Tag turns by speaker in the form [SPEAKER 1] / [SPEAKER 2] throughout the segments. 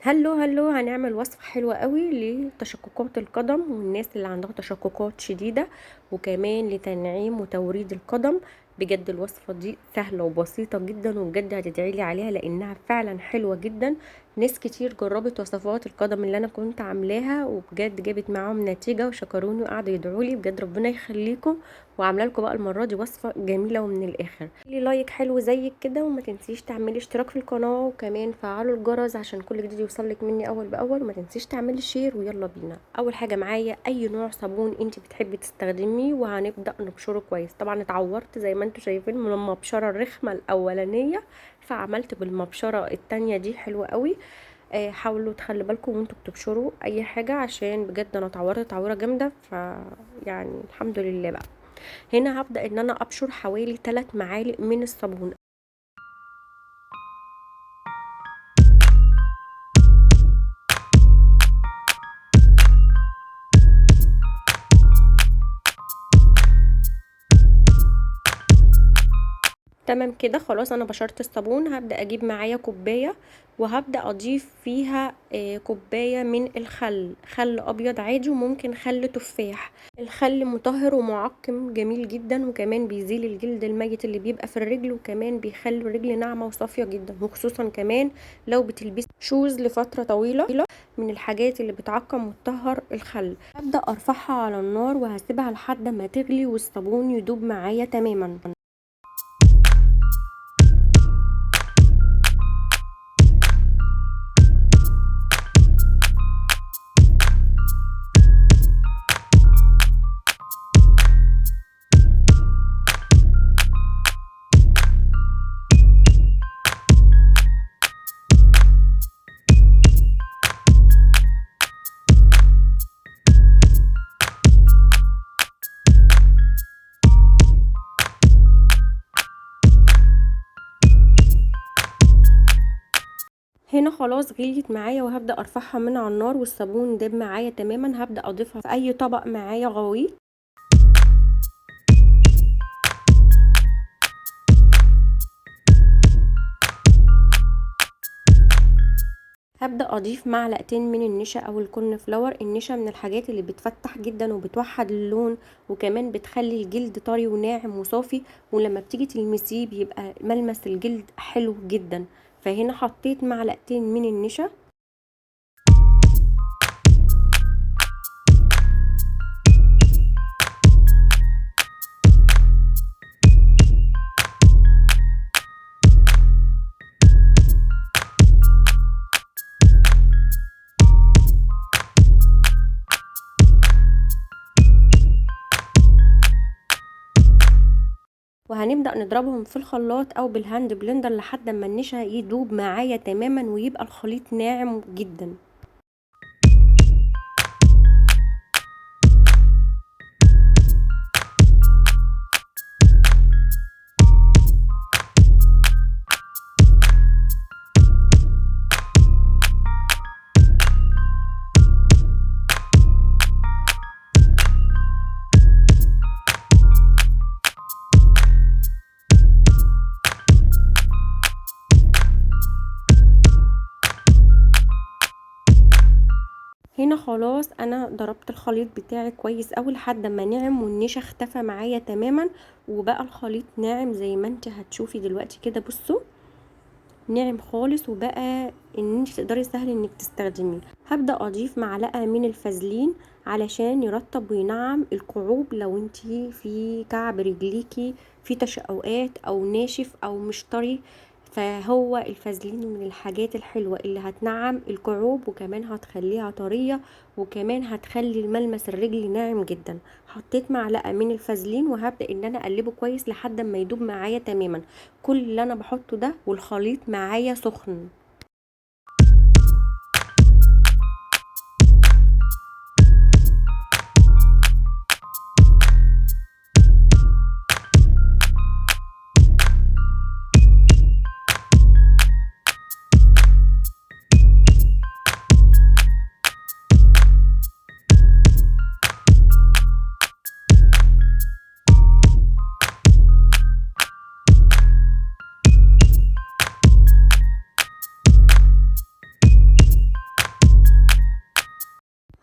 [SPEAKER 1] هلو هنعمل وصفة حلوة قوي لتشققات القدم والناس اللي عندها تشققات شديدة، وكمان لتنعيم وتوريد القدم. بجد الوصفة دي سهلة وبسيطة جدا، وبجد هتدعيلي عليها لانها فعلا حلوة جدا. ناس كتير جربت وصفات القدم اللي انا كنت عاملاها وبجد جابت معاهم نتيجة وشكروني وقعدوا يدعولي، بجد ربنا يخليكم. وعامله لكم بقى المرة دي وصفة جميلة ومن الاخر. لي لايك حلو زيك كده، وما تنسيش تعملي اشتراك في القناة، وكمان فعلوا الجرس عشان كل جديد يوصلك مني اول باول. وما تنسيش تعملي شير، ويلا بينا. اول حاجة معايا اي نوع صابون انت بتحبي تستخدميه، وهنبدأ نبشره كويس. طبعا اتعورت زي ما انتم شايفين من المبشرة الرخمة الاولانية، فعملت بالمبشرة التانية دي حلوة قوي. حاولوا تخلي بالكم وانتوا بتبشروا اي حاجة، عشان بجد انا اتعورت تعويرة جامدة، يعني الحمد لله بقى. هنا هبدأ ان انا ابشر حوالي 3 معالق من الصابون. تمام كده خلاص، انا بشرت الصابون. هبدأ اجيب معايا كوباية، وهبدأ اضيف فيها كوباية من الخل، خل ابيض عادي وممكن خل تفاح. الخل مطهر ومعقم جميل جدا، وكمان بيزيل الجلد الميت اللي بيبقى في الرجل، وكمان بيخلي الرجل ناعمة وصافية جدا، وخصوصا كمان لو بتلبسي شوز لفترة طويلة. من الحاجات اللي بتعقم وتطهر الخل. هبدأ ارفعها على النار وهسيبها لحد ما تغلي والصابون يدوب معايا تماما. هنا خلاص غليت معايا، وهبدأ ارفعها من على النار والصابون داب معايا تماما. هبدأ اضيفها في اي طبق معايا غويط. هبدأ اضيف معلقتين من النشا او الكورن فلاور. النشا من الحاجات اللي بتفتح جدا وبتوحد اللون، وكمان بتخلي الجلد طري وناعم وصافي، ولما بتيجي تلمسيه بيبقى ملمس الجلد حلو جدا. فهنا حطيت معلقتين من النشا. وهنبدأ نضربهم في الخلاط او بالهاند بلندر لحد ما النشا يدوب معايا تماما ويبقى الخليط ناعم جدا. هنا خلاص انا ضربت الخليط بتاعي كويس اوي لحد ما نعم والنشا اختفى معايا تماما، وبقى الخليط ناعم زي ما انت هتشوفي دلوقتي كده. بصوا ناعم خالص، وبقى ان انت تقدري سهل انك تستخدميه. هبدأ اضيف معلقة من الفازلين علشان يرطب وينعم الكعوب. لو انت في كعب رجليكي في تشققات او ناشف او مش طري، فهو الفازلين من الحاجات الحلوة اللي هتنعم الكعوب، وكمان هتخليها طرية، وكمان هتخلي الملمس الرجل ناعم جدا. حطيت معلقة من الفازلين، وهبدأ ان انا اقلبه كويس لحد ما يدوب معايا تماما. كل اللي انا بحطه ده والخليط معايا سخن.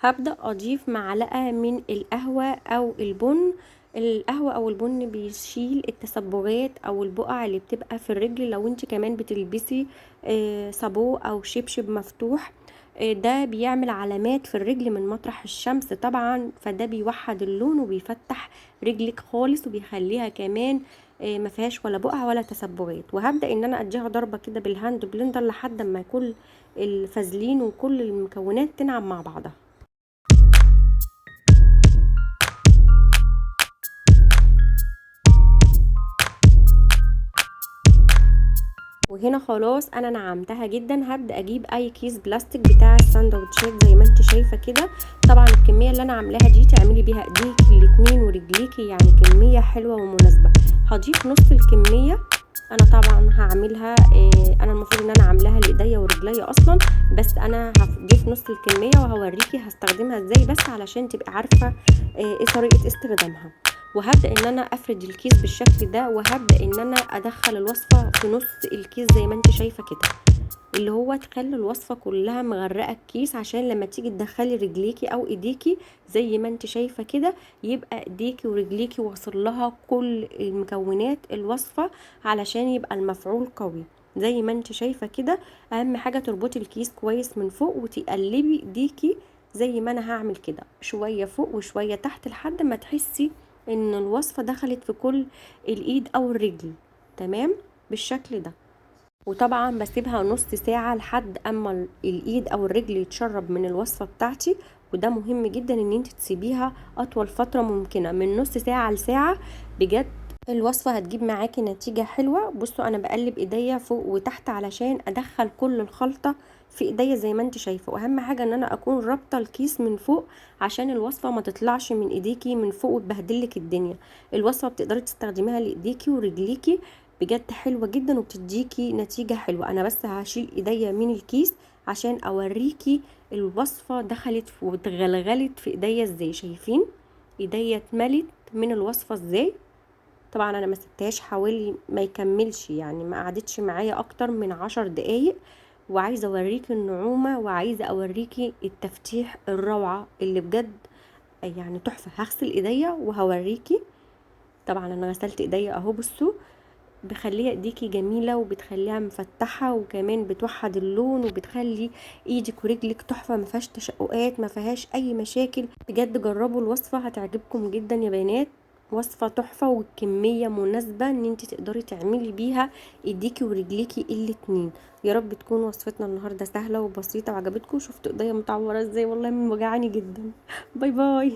[SPEAKER 1] هبدأ اضيف معلقة من القهوة او البن. القهوة او البن بيشيل التسبغات او البقع اللي بتبقى في الرجل لو انت كمان بتلبسي صابو او شبشب مفتوح. ده بيعمل علامات في الرجل من مطرح الشمس طبعا، فده بيوحد اللون وبيفتح رجلك خالص وبيخليها كمان ما فيهاش ولا بقع ولا تسبغات. وهبدأ ان انا اديها ضربة كده بالهاند بلندر لحد ما كل الفازلين وكل المكونات تنعم مع بعضها. وهنا خلاص انا نعمتها جدا. هبدا اجيب اي كيس بلاستيك بتاع الساندوتشات زي ما انت شايفه كده. طبعا الكميه اللي انا عاملاها دي تعملي بيها ايديكي الاتنين ورجليكي، يعني كميه حلوه ومناسبه. هضيف نص الكميه. انا طبعا هعملها انا المفروض ان انا عاملاها لايديا ورجليا اصلا، بس انا هضيف نص الكميه وهوريكي هستخدمها ازاي بس علشان تبقي عارفه ايه طريقه استخدامها. وهبدأ ان انا افرد الكيس بالشكل ده، وهبدأ ان انا ادخل الوصفة في نص الكيس زي ما انت شايفة كده، اللي هو تخلي الوصفة كلها مغرقة الكيس عشان لما تيجي تدخلي رجليكي او ايديكي زي ما انت شايفة كده يبقى ايديكي ورجليكي واصل لها كل المكونات الوصفة علشان يبقى المفعول قوي زي ما انت شايفة كده. اهم حاجة تربطي الكيس كويس من فوق وتقلبي ايديكي زي ما انا هعمل كده، شوية فوق وشوية تحت لحد ما تحسي ان الوصفة دخلت في كل الايد او الرجل. تمام بالشكل ده. وطبعا بسيبها نص ساعة لحد اما الايد او الرجل يتشرب من الوصفة بتاعتي. وده مهم جدا ان انت تسيبيها اطول فترة ممكنة من نص ساعة لساعة. بجد الوصفة هتجيب معاكي نتيجة حلوة. بصوا انا بقلب ايديا فوق وتحت علشان ادخل كل الخلطة في ايديا زي ما انت شايفة. واهم حاجة ان انا اكون رابطة الكيس من فوق عشان الوصفة ما تطلعش من ايديكي من فوق وتبهدلك الدنيا. الوصفة بتقدري تستخدميها لايديكي ورجليكي، بجد حلوة جدا وبتديكي نتيجة حلوة. انا بس هشيل ايديا من الكيس عشان اوريكي الوصفة دخلت واتغلغلت في ايديا ازاي. شايفين ايديا اتملت من الوصفة ازاي؟ طبعا انا ما سبتهاش حوالي ما يكملش، يعني ما قعدتش معايا اكتر من 10 دقايق. وعايزة اوريكي النعومة وعايزة اوريكي التفتيح الروعة اللي بجد يعني تحفة. هغسل ايديا وهوريكي. طبعا انا غسلت ايديا اهو، بصوا بخليها ايديكي جميلة وبتخليها مفتحة وكمان بتوحد اللون وبتخلي ايدك ورجلك تحفة، ما فيهاش تشققات، ما فيهاش اي مشاكل. بجد جربوا الوصفة هتعجبكم جدا يا بنات. وصفة تحفة والكمية مناسبة ان انت تقدري تعملي بيها ايديكي ورجليكي الاتنين. يا رب تكون وصفتنا النهاردة سهلة وبسيطة وعجبتكم. شفتوا ايديا متعورة ازاي؟ والله من وجعاني جدا. باي باي.